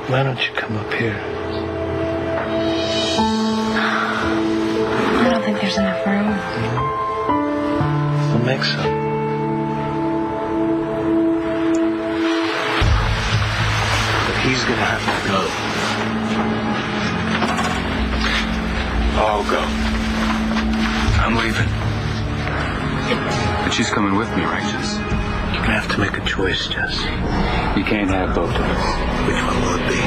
Why don't you come up here? I don't think there's enough room. We'll make some. But he's gonna have to go. I'll go. I'm leaving. But she's coming with me, right, Jess? You're gonna have to make a choice, Jess. You can't have both of us. Which one will it be?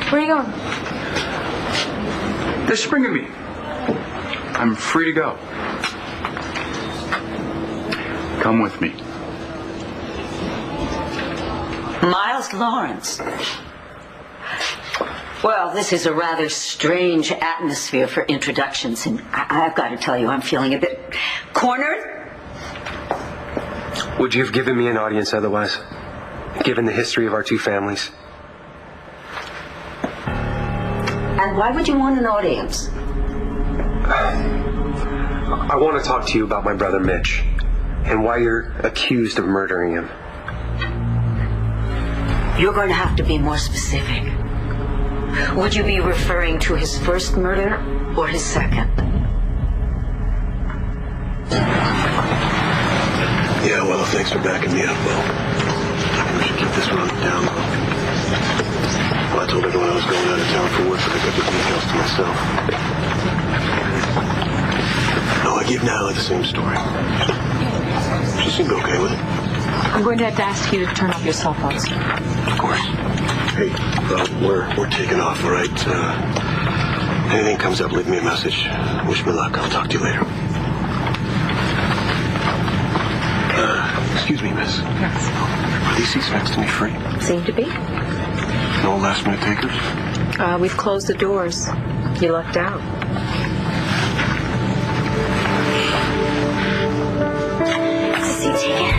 Where are you going? They're springing me. I'm free to go. Come with me. Miles Lawrence. Well, this is a rather strange atmosphere for introductions, and I've got to tell you, I'm feeling a bit cornered. Would you have given me an audience otherwise, given the history of our two families? And why would you want an audience? I want to talk to you about my brother Mitch, and why you're accused of murdering him. You're going to have to be more specific. Would you be referring to his first murder or his second? Yeah, well, thanks for backing me up, Will. I think we should keep this one down low. Well, I told everyone I was going out of town for work, but I got the details to myself. No, I give Natalie the same story. She seemed okay with it. I'm going to have to ask you to turn off your cell phones. Of course. Hey, we're taking off, all right? Anything comes up, leave me a message. Wish me luck. I'll talk to you later. Excuse me, miss. Yes. Are these seats next to me free? Seem to be. No last-minute takers? We've closed the doors. You lucked out. It's a seat taken.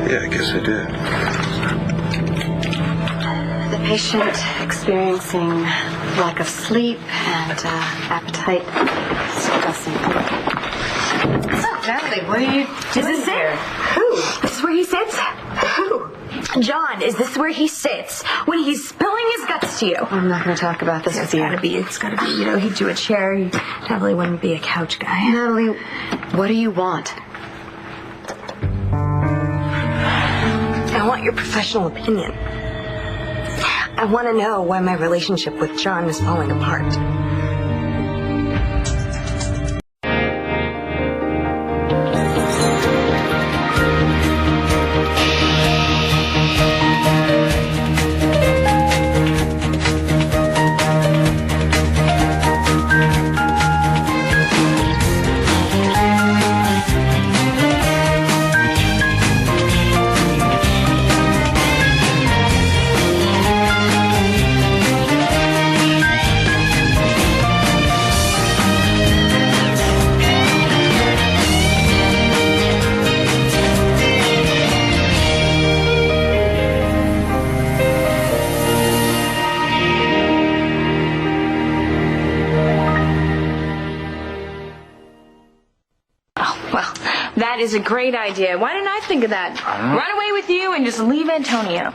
Yeah, I guess I did. The patient experiencing lack of sleep and appetite suppressing. So, Natalie, what are you doing Is this here? it? Who? This is where he sits? Who? John, is this where he sits when he's spilling his guts to you? I'm not going to talk about this with you. It's gotta be, he'd do a chair. He definitely wouldn't be a couch guy. Natalie, what do you want? I want your professional opinion. I want to know why my relationship with John is falling apart. That is a great idea. Why didn't I think of that? I don't know. Run away with you and just leave Antonio.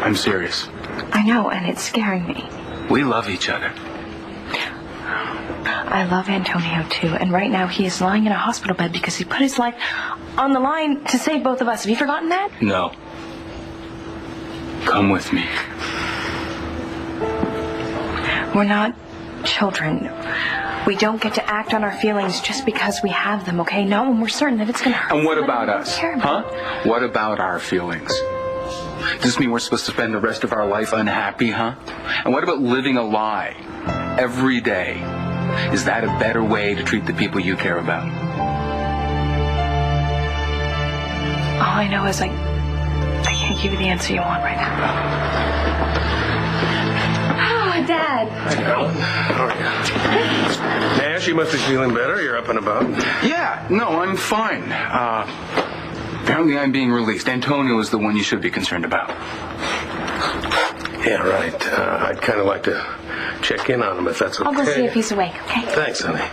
I'm serious. I know, and it's scaring me. We love each other. I love Antonio, too. And right now he is lying in a hospital bed because he put his life on the line to save both of us. Have you forgotten that? No. Come with me. We're not children. We don't get to act on our feelings just because we have them, okay? Not when we're certain that it's going to hurt. And what somebody about we us? care Huh? about. What about our feelings? Does this mean we're supposed to spend the rest of our life unhappy, huh? And what about living a lie every day? Is that a better way to treat the people you care about? I know is I can't give you the answer you want right now. Oh, Dad. Hi, Alan. How are you? Nash, you must be feeling better. You're up and about. Yeah, no, I'm fine. Apparently I'm being released. Antonio is the one you should be concerned about. Yeah, right. I'd kind of like to check in on him if that's okay. I'll go see if he's awake, okay? Thanks, honey.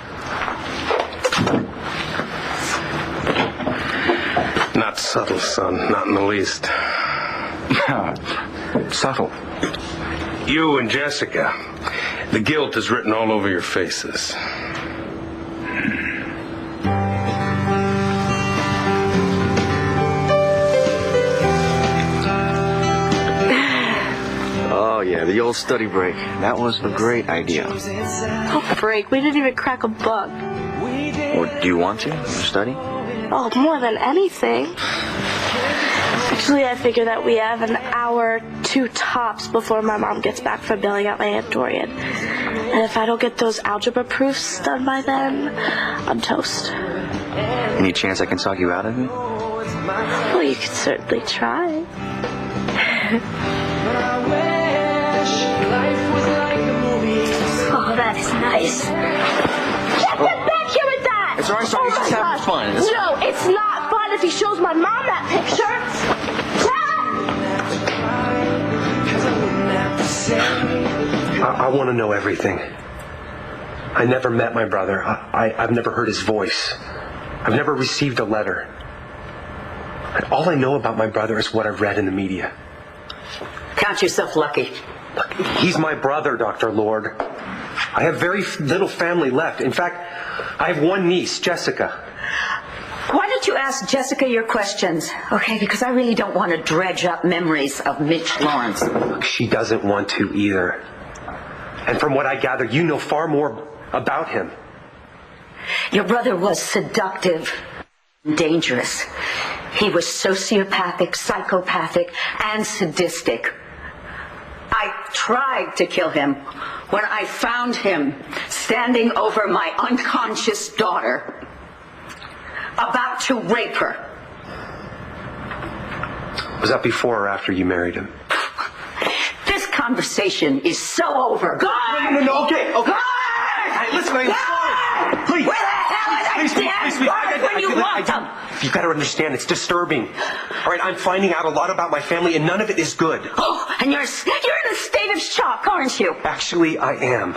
Not subtle, son. Not in the least. Subtle. You and Jessica. The guilt is written all over your faces. Oh, yeah, the old study break. That was a great idea. Oh, break. We didn't even crack a book. Or do you want to study? Oh, more than anything. Actually, I figure that we have an hour, 2 tops before my mom gets back from bailing out my Aunt Dorian. And if I don't get those algebra proofs done by then, I'm toast. Any chance I can talk you out of it? Well, you could certainly try. Oh, that is nice. Get back here with that! It's all right, sorry, he's just having fun. No, it's not fun if he shows my mom that picture. I want to know everything. I never met my brother. I've never heard his voice. I've never received a letter. And all I know about my brother is what I've read in the media. Count yourself lucky. Look, he's my brother, Dr. Lord. I have very little family left. In fact, I have one niece, Jessica. Why don't you ask Jessica your questions, okay? Because I really don't want to dredge up memories of Mitch Lawrence. Look, she doesn't want to either. And from what I gather, you know far more about him. Your brother was seductive, dangerous. He was sociopathic, psychopathic, and sadistic. I tried to kill him when I found him standing over my unconscious daughter, about to rape her. Was that before or after you married him? This conversation is so over. Go on! No, okay. Go on! Hey, listen, I'm sorry. Please. Where the hell are they damn guards when you want them? You've got to understand, it's disturbing. All right, I'm finding out a lot about my family, and none of it is good. Oh, and you're in a state of shock, aren't you? Actually, I am.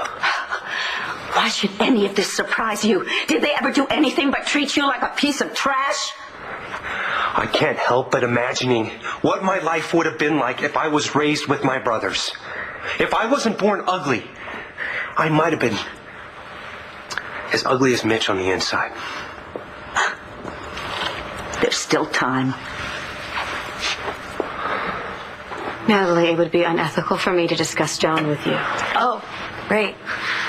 Why should any of this surprise you? Did they ever do anything but treat you like a piece of trash? I can't help but imagining what my life would have been like if I was raised with my brothers. If I wasn't born ugly, I might have been as ugly as Mitch on the inside. There's still time. Natalie, it would be unethical for me to discuss John with you. Oh, great.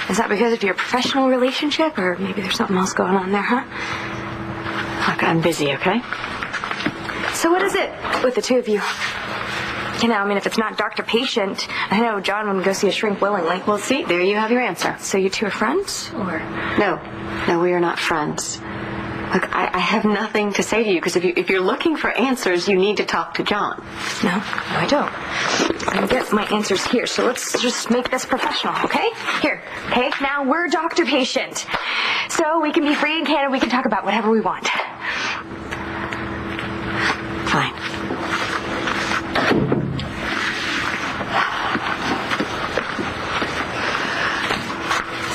Is that because of your professional relationship, or maybe there's something else going on there, huh? Look, I'm busy, okay? So what is it with the two of you? You know, I mean, if it's not doctor-patient, I know John wouldn't go see a shrink willingly. Well, see, there you have your answer. So you two are friends, or? No, we are not friends. Look, I have nothing to say to you, because if you're looking for answers, you need to talk to John. No, I don't. I can get my answers here, so let's just make this professional, okay? Here, okay? Now we're doctor-patient. So we can be free and candid, we can talk about whatever we want. Fine.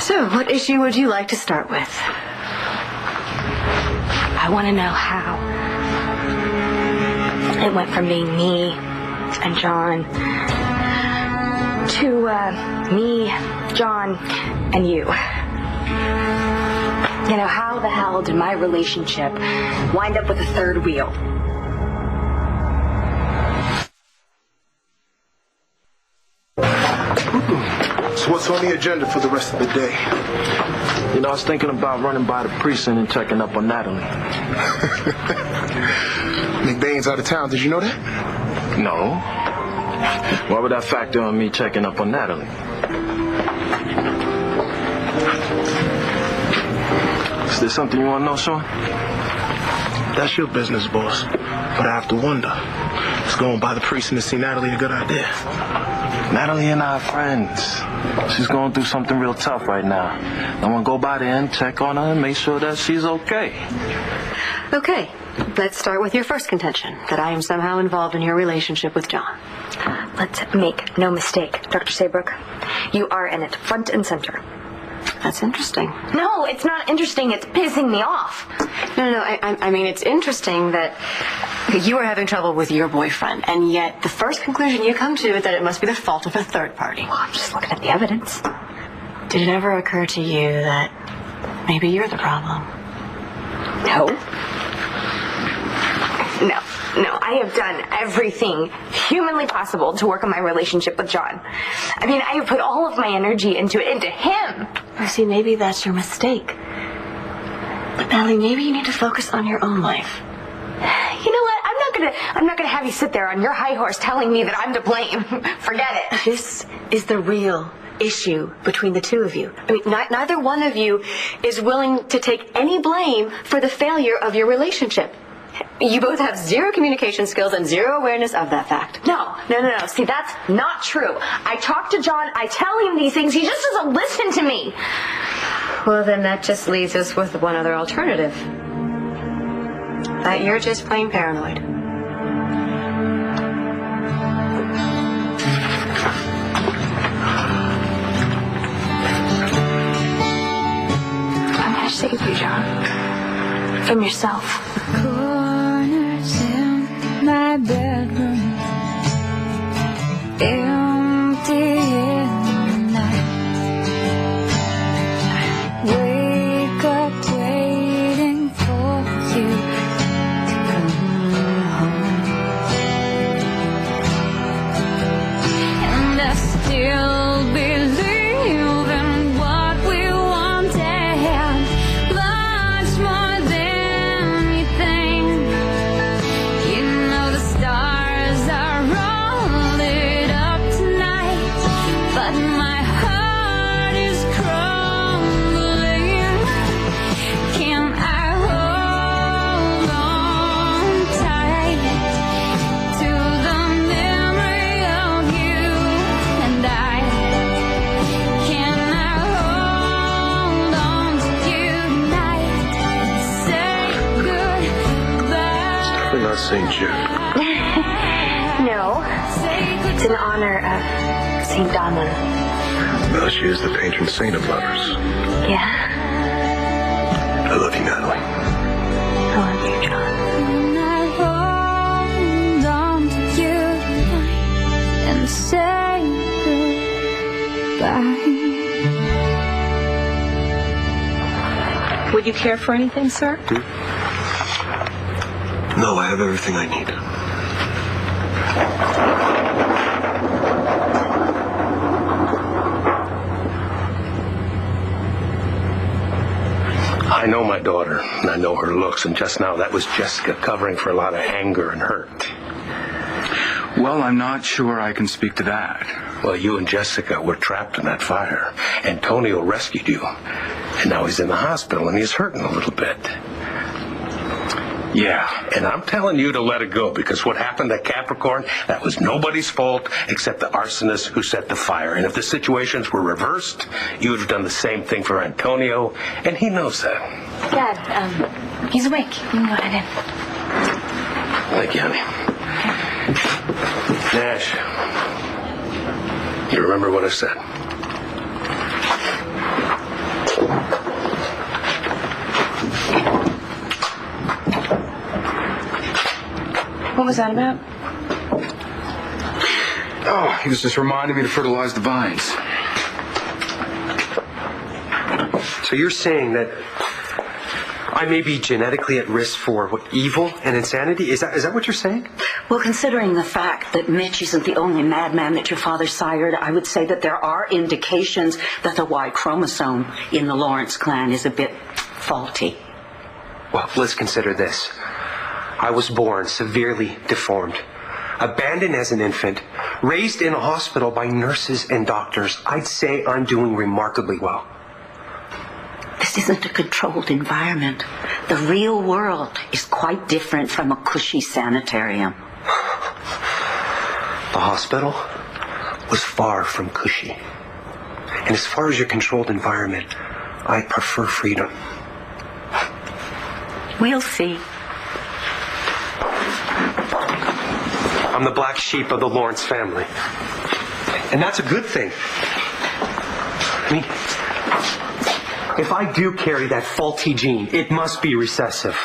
So, what issue would you like to start with? I want to know how it went from being me and John to me, John, and you. You know, how the hell did my relationship wind up with a third wheel? So what's on the agenda for the rest of the day? You know, I was thinking about running by the precinct and checking up on Natalie. McBain's out of town. Did you know that? No. Why would that factor on me checking up on Natalie? Is there something you want to know, Sean? That's your business, boss. But I have to wonder, is going by the precinct to see Natalie a good idea? Natalie and I are friends. She's going through something real tough right now. I want to go by there and check on her and make sure that she's okay. Okay, let's start with your first contention, that I am somehow involved in your relationship with John. Let's make no mistake, Dr. Saybrook. You are in it, front and center. That's interesting. No, it's not interesting. It's pissing me off. No, I mean, it's interesting that you are having trouble with your boyfriend, and yet the first conclusion you come to is that it must be the fault of a third party. Well, I'm just looking at the evidence. Did it ever occur to you that maybe you're the problem? No, I have done everything humanly possible to work on my relationship with John. I mean, I have put all of my energy into him. You see, maybe that's your mistake. But Natalie, maybe you need to focus on your own life. You know what? I'm not gonna have you sit there on your high horse telling me that I'm to blame. Forget it. This is the real issue between the two of you. I mean, neither one of you is willing to take any blame for the failure of your relationship. You both have zero communication skills and zero awareness of that fact. No. See, that's not true. I talk to John, I tell him these things, he just doesn't listen to me. Well, then that just leaves us with one other alternative. That you're just plain paranoid. I'm gonna save you, John. From yourself. Corners in my bedroom, empty in the night. Wake up waiting for you to come home, and I still believe in what we wanted, much more than you think. You know the stars are all lit up tonight, but my heart is crumbling. Can I hold on tight to the memory of you and I? Can I hold on to you tonight and say goodbye? We're not St. Jude. No. It's in honor of St. Donald. Well, she is the patron saint of lovers. Yeah. I love you, Natalie. I love you, John. Can I hold on to you tonight and say goodbye? Would you care for anything, sir? No, I have everything I need. I know my daughter, and I know her looks, and just now that was Jessica covering for a lot of anger and hurt. Well, I'm not sure I can speak to that. Well, you and Jessica were trapped in that fire. Antonio rescued you, and now he's in the hospital, and he's hurting a little bit. Yeah. And I'm telling you to let it go, because what happened at Capricorn, that was nobody's fault except the arsonist who set the fire. And if the situations were reversed, you would have done the same thing for Antonio, and he knows that. Dad, he's awake. You can go ahead in. Thank you, honey. Nash, you remember what I said? What was that about? Oh, he was just reminding me to fertilize the vines. So you're saying that I may be genetically at risk for what, evil and insanity? Is that what you're saying? Well, considering the fact that Mitch isn't the only madman that your father sired, I would say that there are indications that the Y chromosome in the Lawrence clan is a bit faulty. Well, let's consider this. I was born severely deformed, abandoned as an infant, raised in a hospital by nurses and doctors. I'd say I'm doing remarkably well. This This isn't a controlled environment. The real world is quite different from a cushy sanitarium. The hospital was far from cushy. And as far as your controlled environment, I prefer freedom. We'll see. I'm the black sheep of the Lawrence family. And that's a good thing. I mean, if I do carry that faulty gene, it must be recessive.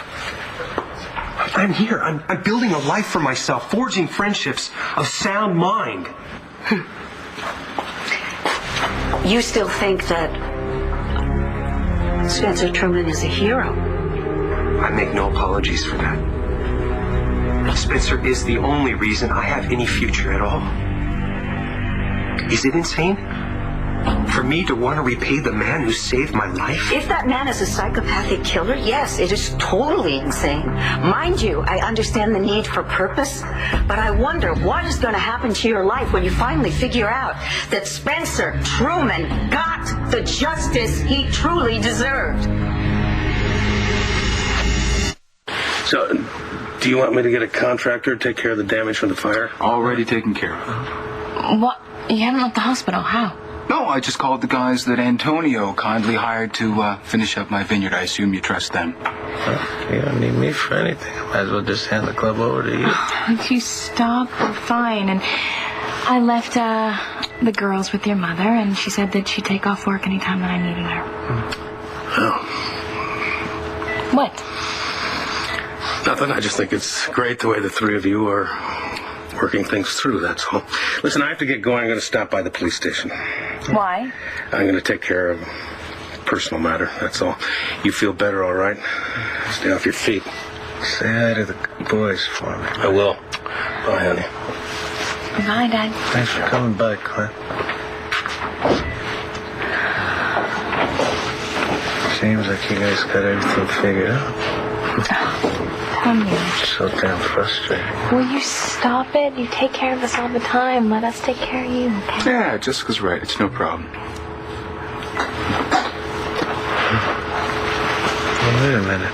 I'm here. I'm building a life for myself, forging friendships of sound mind. You still think that Spencer Truman is a hero? I make no apologies for that. Spencer is the only reason I have any future at all. Is it insane for me to want to repay the man who saved my life? If that man is a psychopathic killer, yes, it is totally insane. Mind you, I understand the need for purpose, but I wonder what is going to happen to your life when you finally figure out that Spencer Truman got the justice he truly deserved. So, do you want me to get a contractor to take care of the damage from the fire? Already taken care of. What? You haven't left the hospital. How? No, I just called the guys that Antonio kindly hired to finish up my vineyard. I assume you trust them. You don't need me for anything. I might as well just hand the club over to you. If you stop, we're fine. And I left the girls with your mother, and she said that she'd take off work anytime that I needed her. Oh. What? Nothing. I just think it's great the way the three of you are working things through, that's all. Listen, I have to get going. I'm going to stop by the police station. Why? I'm going to take care of a personal matter, that's all. You feel better, all right? Stay off your feet. Say hi to the boys for me. I will. Bye, honey. Bye, Dad. Thanks for coming by, Clint. Seems like you guys got everything figured out. So damn frustrating. Will you stop it? You take care of us all the time. Let us take care of you, okay? Yeah, Jessica's right. It's no problem. Well, wait a minute.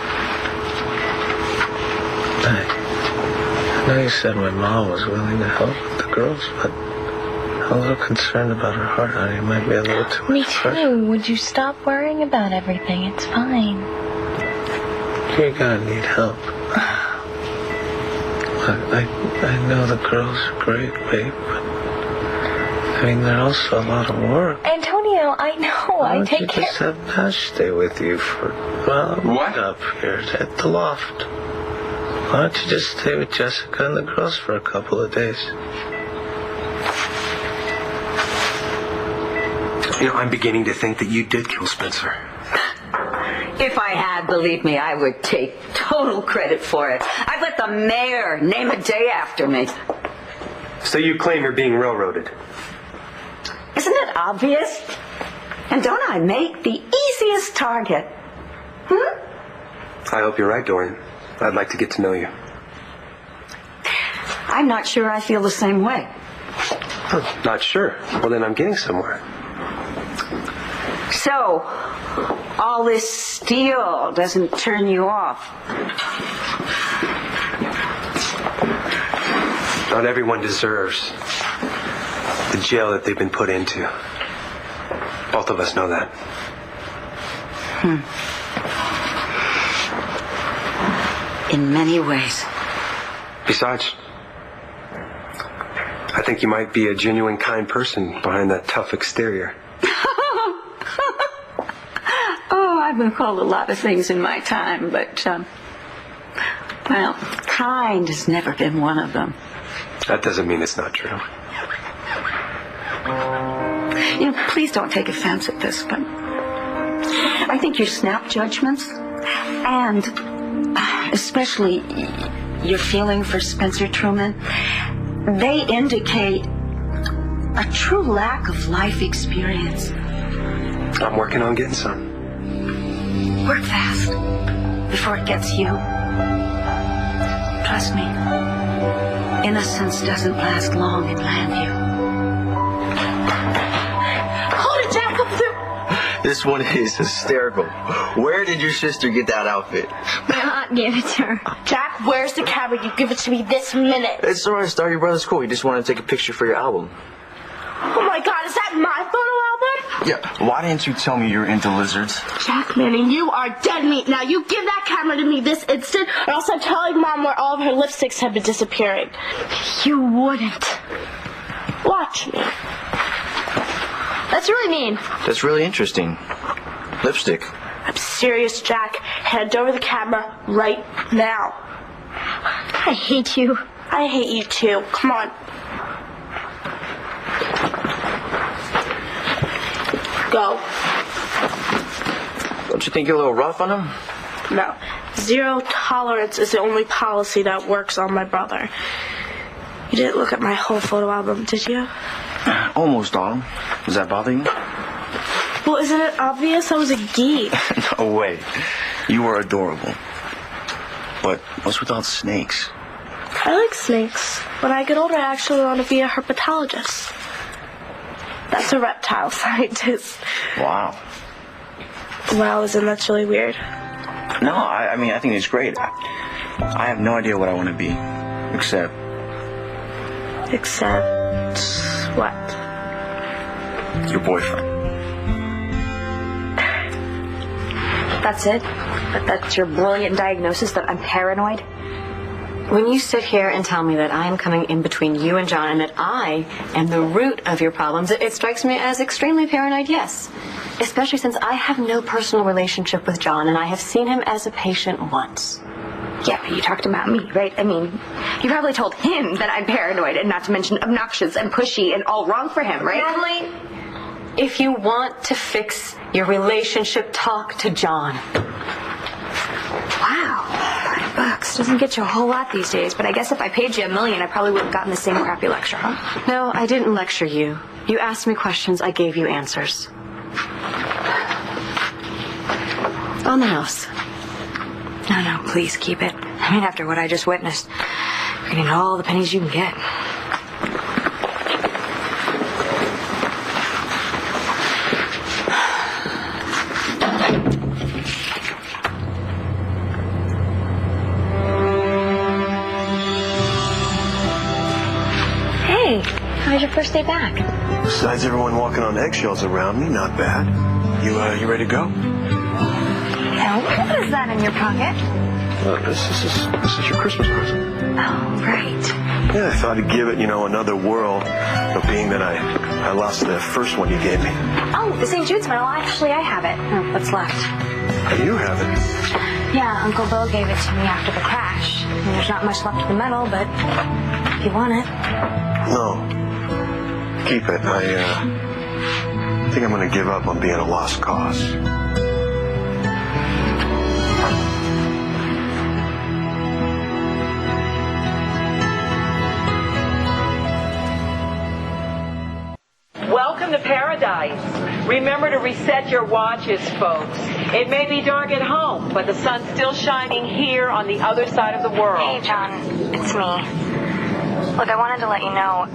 I know you said my mom was willing to help the girls, but I'm a little concerned about her heart, honey. It might be a little too much. Me too. Would you stop worrying about everything? It's fine. You're gonna need help. I know the girls are great, babe, but I mean, they're also a lot of work. Antonio, I know. Why I don't take you care. just have Nash stay with you for, well, What? up here at the loft. Why don't you just stay with Jessica and the girls for a couple of days? You know, I'm beginning to think that you did kill Spencer. If I had, believe me, I would take total credit for it. I'd let the mayor name a day after me. So you claim you're being railroaded? Isn't it obvious? And don't I make the easiest target? I hope you're right, Dorian. I'd like to get to know you. I'm not sure I feel the same way. Not sure. Well, then I'm getting somewhere. So, all this steel doesn't turn you off. Not everyone deserves the jail that they've been put into. Both of us know that. In many ways. Besides, I think you might be a genuine kind person behind that tough exterior. Oh, I've been called a lot of things in my time, but, well, kind has never been one of them. That doesn't mean it's not true. You know, please don't take offense at this, but I think your snap judgments and especially your feeling for Spencer Truman, they indicate a true lack of life experience. I'm working on getting some. Work fast before it gets you. Trust me, innocence doesn't last long in Landview. Hold it, Jack, up through. This one is hysterical. Where did your sister get that outfit? My aunt gave it to her. Jack, where's the camera? You give it to me this minute. It's alright, Star. Your brother's cool. He just wanted to take a picture for your album. Oh my God, is that my photo album? Yeah, why didn't you tell me you're into lizards? Jack Manning, you are dead meat. Now you give that camera to me this instant, or else I'm telling Mom where all of her lipsticks have been disappearing. You wouldn't. Watch me. That's really mean. That's really interesting. Lipstick. I'm serious, Jack. Hand over the camera right now. I hate you. I hate you too. Come on. Go. Don't you think you're a little rough on him? No. Zero tolerance is the only policy that works on my brother. You didn't look at my whole photo album, did you? Almost all. Does that bother you? Well, isn't it obvious I was a geek? No way. You were adorable. But what's with all the snakes? I like snakes. When I get older, I actually want to be a herpetologist. That's a reptile scientist. Wow. Wow, isn't that really weird? No, I mean, I think it's great. I have no idea what I want to be. Except what? Your boyfriend. That's it? That's your brilliant diagnosis that I'm paranoid? When you sit here and tell me that I am coming in between you and John and that I am the root of your problems, it strikes me as extremely paranoid, yes. Especially since I have no personal relationship with John and I have seen him as a patient once. Yeah, but you talked about me, right? I mean, you probably told him that I'm paranoid and not to mention obnoxious and pushy and all wrong for him, right? Natalie, if you want to fix your relationship, talk to John. Wow. $5 doesn't get you a whole lot these days, but I guess if I paid you $1 million, I probably would have gotten the same crappy lecture, huh? No, I didn't lecture you. You asked me questions, I gave you answers. On the house. No, please keep it. I mean, after what I just witnessed, you're gonna need all the pennies you can get. Hey, how's your first day back? Besides everyone walking on eggshells around me, not bad. You ready to go? Now, what is that in your pocket? This is your Christmas present. Oh, right. Yeah, I thought I'd give it, another whirl, being that I lost the first one you gave me. Oh, the St. Jude's medal. Actually, I have it. Oh, what's left? You have it. Yeah, Uncle Bill gave it to me after the crash. I mean, there's not much left of the medal, but if you want it. No. Keep it. I think I'm going to give up on being a lost cause. Welcome to paradise. Remember to reset your watches, folks. It may be dark at home, but the sun's still shining here on the other side of the world. Hey, John. It's me. Look, I wanted to let you know,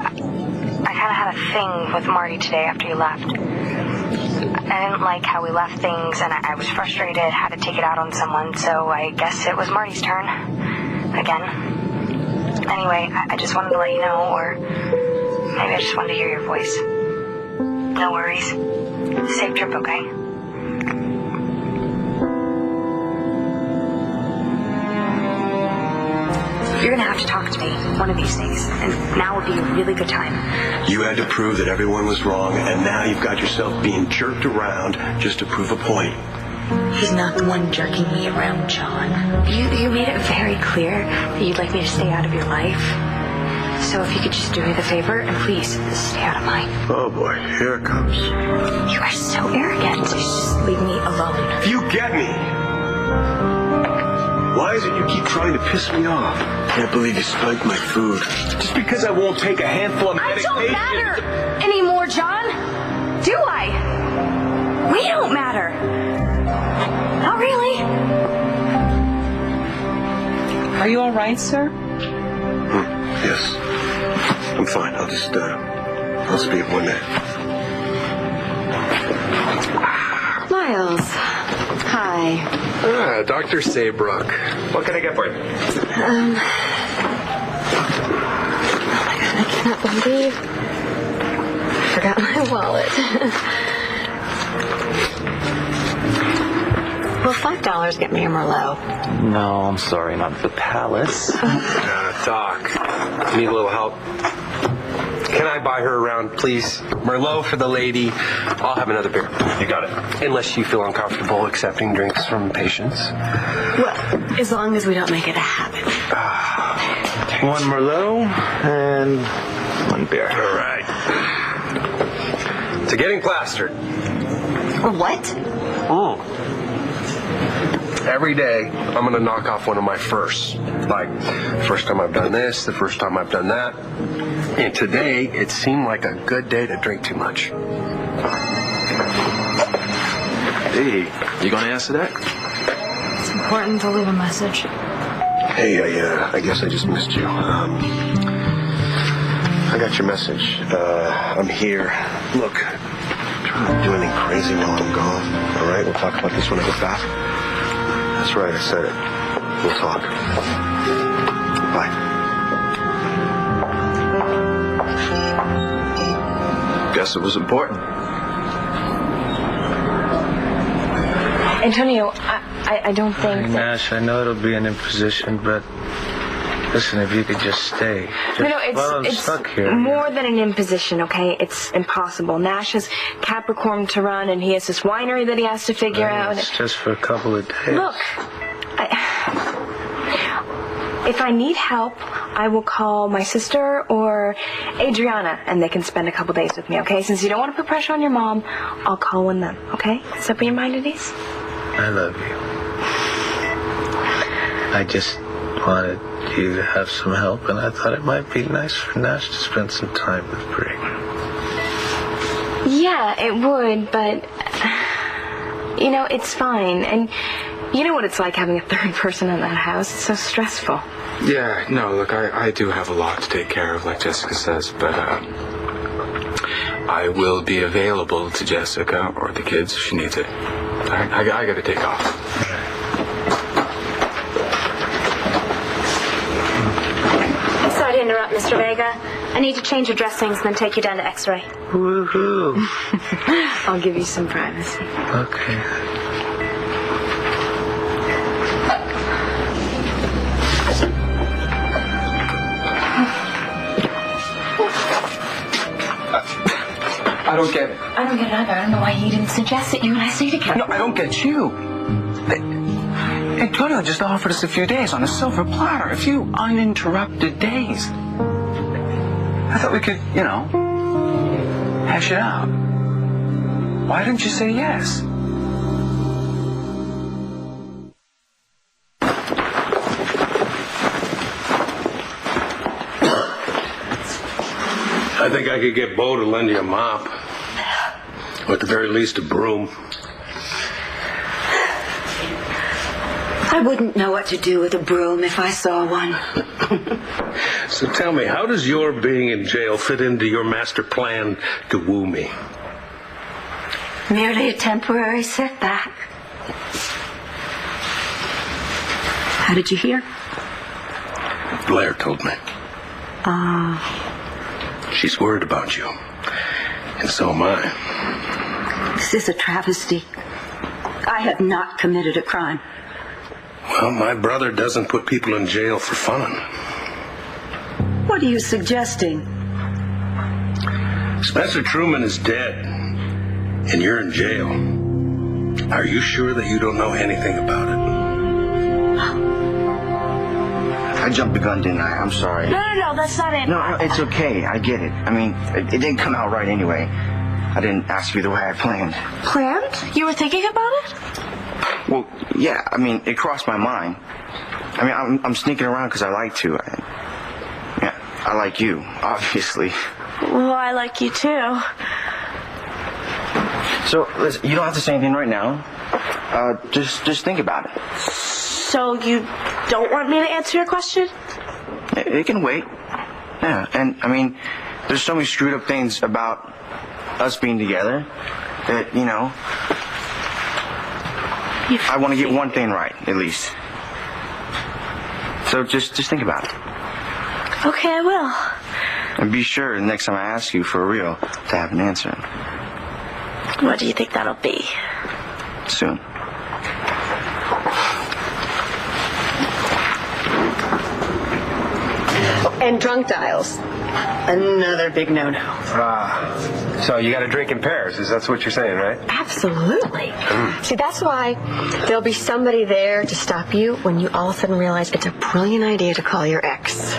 I kind of had a thing with Marty today after you left. I didn't like how we left things, and I was frustrated, had to take it out on someone, so I guess it was Marty's turn. Again. Anyway, I just wanted to let you know, or maybe I just wanted to hear your voice. No worries. Safe trip, okay? You're gonna have to talk to me one of these days, and now would be a really good time. You had to prove that everyone was wrong, and now you've got yourself being jerked around just to prove a point. He's not the one jerking me around, John. You made it very clear that you'd like me to stay out of your life. So if you could just do me the favor and please stay out of mine. Oh boy, here it comes. You are so arrogant. Just leave me alone. You get me! Why is it you keep trying to piss me off? Can't believe you spiked my food. Just because I won't take a handful of medication. I don't matter anymore, John. Do I? We don't matter. Not really. Are you all right, sir? Yes. I'm fine. I'll speak one minute. Miles. Hi. Dr. Saybrook. What can I get for you? I cannot believe I forgot my wallet. Will $5 get me a Merlot? No, I'm sorry, not the Palace. Doc, need a little help. Can I buy her around, please? Merlot for the lady. I'll have another beer. You got it. Unless you feel uncomfortable accepting drinks from patients. Well, as long as we don't make it a habit. One Merlot and one beer. All right. To getting plastered. What? Every day, I'm going to knock off one of my firsts. Like, the first time I've done this, the first time I've done that. And today, it seemed like a good day to drink too much. Hey, you gonna answer that? It's important to leave a message. Hey, I guess I just missed you. I got your message. I'm here. Look, try not to do anything crazy while I'm gone. All right, we'll talk about this when I get back. That's right, I said it. We'll talk. Bye. Guess it was important. Antonio, I don't think that... Nash, I know it'll be an imposition, but listen, if you could just stay. No, it's stuck here. more than an imposition, okay? It's impossible. Nash has Capricorn to run, and he has this winery that he has to figure out. It's just for a couple of days. Look, if I need help, I will call my sister or Adriana, and they can spend a couple days with me, okay? Since you don't want to put pressure on your mom, I'll call one them, okay? Does that put your mind at ease? I love you. I just wanted you to have some help, and I thought it might be nice for Nash to spend some time with Brie. Yeah, it would, but... it's fine. And you know what it's like having a third person in that house. It's so stressful. Yeah, no, look, I do have a lot to take care of, like Jessica says, but I will be available to Jessica or the kids if she needs it. All right, I got to take off. I'm sorry to interrupt, Mr. Vega. I need to change your dressings and then take you down to X-ray. Woohoo! I'll give you some privacy. Okay. I don't get it. I don't get it either. I don't know why he didn't suggest that you and I stay together. No, I don't get you. Antonio just offered us a few days on a silver platter. A few uninterrupted days. I thought we could, hash it out. Why didn't you say yes? I think I could get Bo to lend you a mop. Or at the very least, a broom. I wouldn't know what to do with a broom if I saw one. So tell me, how does your being in jail fit into your master plan to woo me? Merely a temporary setback. How did you hear? Blair told me. She's worried about you. And so am I. This is a travesty. I have not committed a crime. Well, my brother doesn't put people in jail for fun. What are you suggesting? Spencer Truman is dead, and you're in jail. Are you sure that you don't know anything about it? I jumped the gun, didn't I? I'm sorry. No, that's not it. No, it's okay. I get it. I mean, it didn't come out right anyway. I didn't ask you the way I planned. Planned? You were thinking about it? Well, yeah, I mean, it crossed my mind. I mean, I'm sneaking around because I like to. I like you, obviously. Well, I like you too. So, listen, you don't have to say anything right now. Just think about it. So you don't want me to answer your question? It can wait. Yeah, and I mean, there's so many screwed up things about us being together that, I want to get one thing right, at least. So just think about it. Okay, I will. And be sure the next time I ask you for real to have an answer. What do you think that'll be? Soon. And drunk dials. Another big no-no. So you got to drink in pairs. That's what you're saying, right? Absolutely. See, that's why there'll be somebody there to stop you when you all of a sudden realize it's a brilliant idea to call your ex.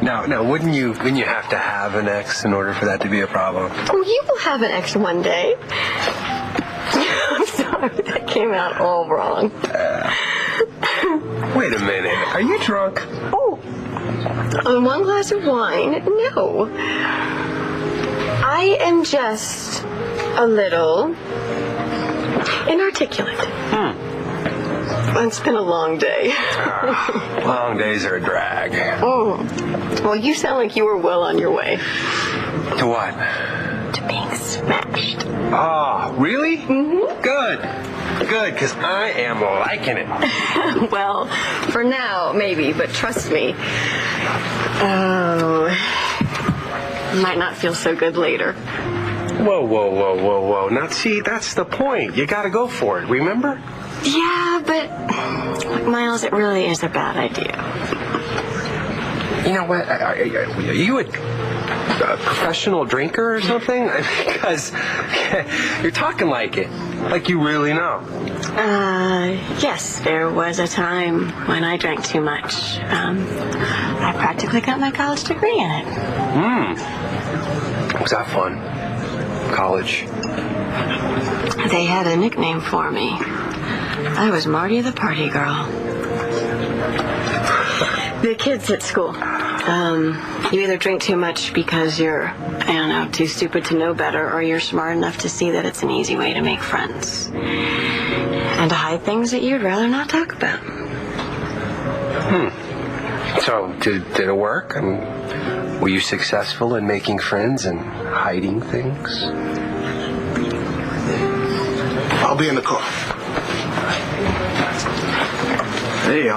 No, wouldn't you have to have an ex in order for that to be a problem? Oh, you will have an ex one day. I'm sorry, that came out all wrong. Wait a minute. Are you drunk? Oh, on one glass of wine? No. I am just a little inarticulate. It's been a long day. Long days are a drag. Well, you sound like you were well on your way. To what? To being smashed. Oh, really? Mm-hmm. Good, because I am liking it. Well, for now, maybe, but trust me. Might not feel so good later. Whoa. Now, see, that's the point. You gotta go for it, remember? Yeah, but, Miles, it really is a bad idea. You know what? Are you a professional drinker or something? Because you're talking like it. Like you really know. Yes, there was a time when I drank too much. I practically got my college degree in it. Was that fun? College? They had a nickname for me. I was Marty the party girl. The kids at school. You either drink too much because you're, too stupid to know better, or you're smart enough to see that it's an easy way to make friends. And to hide things that you'd rather not talk about. So, did it work? Were you successful in making friends and hiding things? I'll be in the car. Hey, you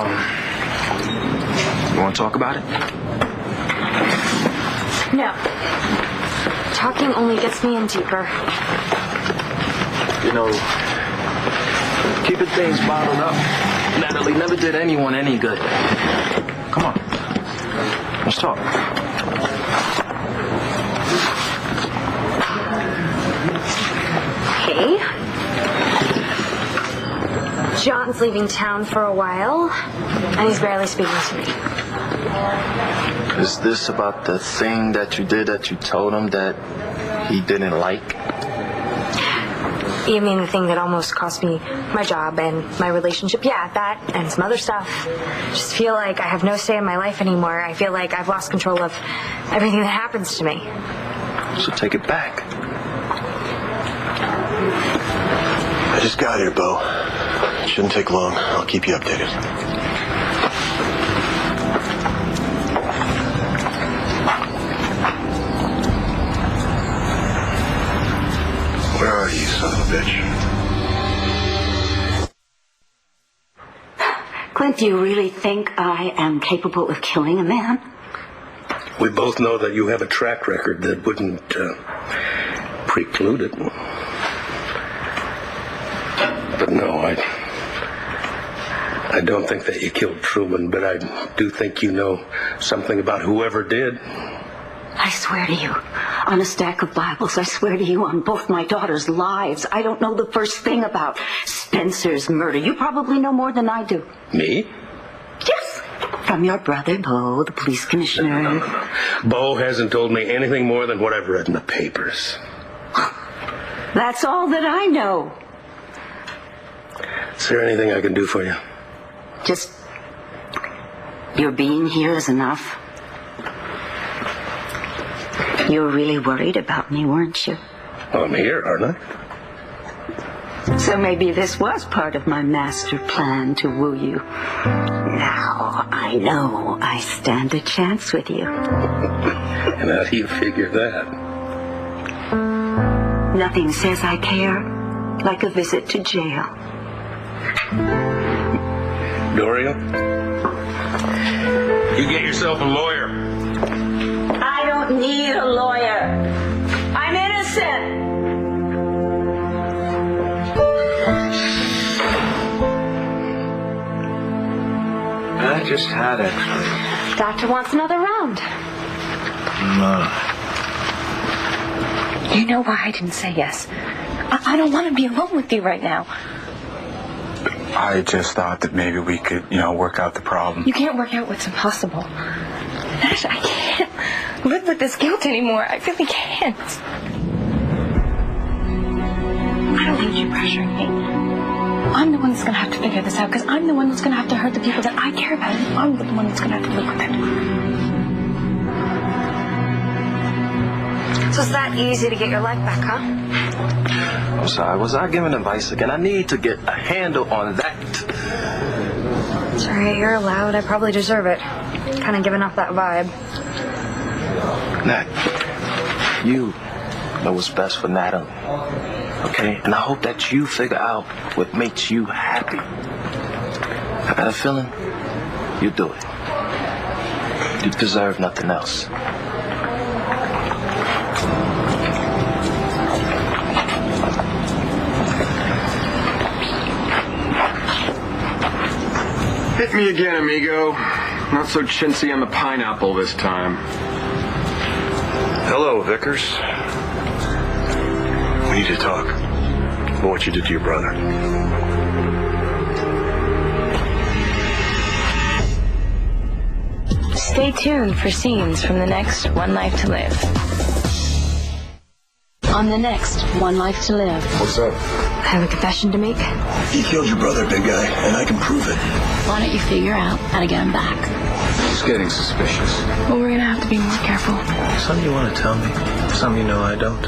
want to talk about it? No. Talking only gets me in deeper. You know, keeping things bottled up, Natalie, never did anyone any good. Come on. Let's talk. Hey. John's leaving town for a while, and he's barely speaking to me. Is this about the thing that you did that you told him that he didn't like? You mean the thing that almost cost me my job and my relationship? Yeah, that and some other stuff. Just feel like I have no say in my life anymore. I feel like I've lost control of everything that happens to me. So take it back. I just got here, Bo. It shouldn't take long. I'll keep you updated. Where are you, son of a bitch? Clint, do you really think I am capable of killing a man? We both know that you have a track record that wouldn't preclude it. But no, I don't think that you killed Truman, but I do think you know something about whoever did. I swear to you, on a stack of Bibles, I swear to you on both my daughters' lives, I don't know the first thing about Spencer's murder. You probably know more than I do. Me? Yes. From your brother, Bo, the police commissioner. No. Bo hasn't told me anything more than what I've read in the papers. That's all that I know. Is there anything I can do for you? Just your being here is enough. You were really worried about me, weren't you? Well, I'm here, aren't I? So maybe this was part of my master plan to woo you. Now I know I stand a chance with you. And how do you figure that? Nothing says I care like a visit to jail. Doria, you get yourself a lawyer. I don't need a lawyer. I'm innocent. I just had X-ray. Doctor wants another round. No. You know why I didn't say yes? I don't want to be alone with you right now. I just thought that maybe we could, work out the problem. You can't work out what's impossible. Nash, I can't live with this guilt anymore. I really can't. I don't need you pressuring me. I'm the one that's going to have to figure this out because I'm the one that's going to have to hurt the people that I care about. And I'm the one that's going to have to live with it. So it's that easy to get your life back, huh? I'm sorry, was I giving advice again? I need to get a handle on that. It's alright, you're allowed. I probably deserve it. Kind of giving off that vibe. Nat, you know what's best for Natalie. Okay? And I hope that you figure out what makes you happy. I got a feeling you do it. You deserve nothing else. Hit me again, amigo. Not so chintzy on the pineapple this time. Hello, Vickers. We need to talk about what you did to your brother. Stay tuned for scenes from the next One Life to Live. On the next One Life to Live. What's up? I have a confession to make. You killed your brother, big guy, and I can prove it. Why don't you figure out how to get him back? It's getting suspicious. Well, we're going to have to be more careful. Something you want to tell me? Something you know I don't?